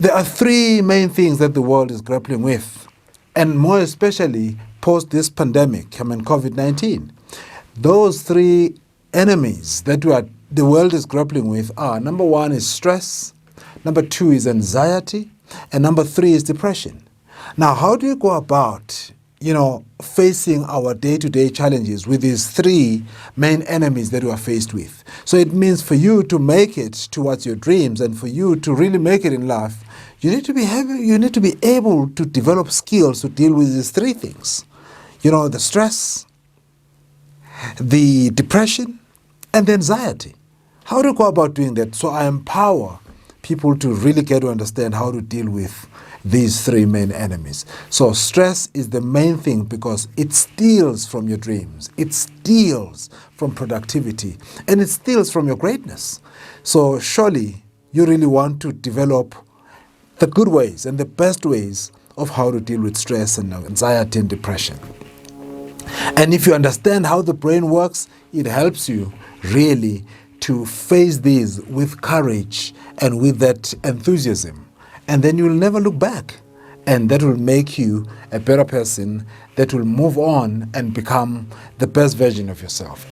There are three main things that the world is grappling with, and more especially post this pandemic, COVID-19. Those three enemies that the world is grappling with are, number one is stress, number two is anxiety, and number three is depression. Now, how do you go about, facing our day-to-day challenges with these three main enemies that we are faced with? So it means for you to make it towards your dreams and for you to really make it in life, you need to be able to develop skills to deal with these three things. The stress, the depression, and the anxiety. How do you go about doing that? So I empower people to really get to understand how to deal with these three main enemies. So stress is the main thing because it steals from your dreams, it steals from productivity, and it steals from your greatness. So surely you really want to develop the good ways and the best ways of how to deal with stress and anxiety and depression. And if you understand how the brain works, it helps you really to face these with courage and with that enthusiasm. And then you will never look back. And that will make you a better person that will move on and become the best version of yourself.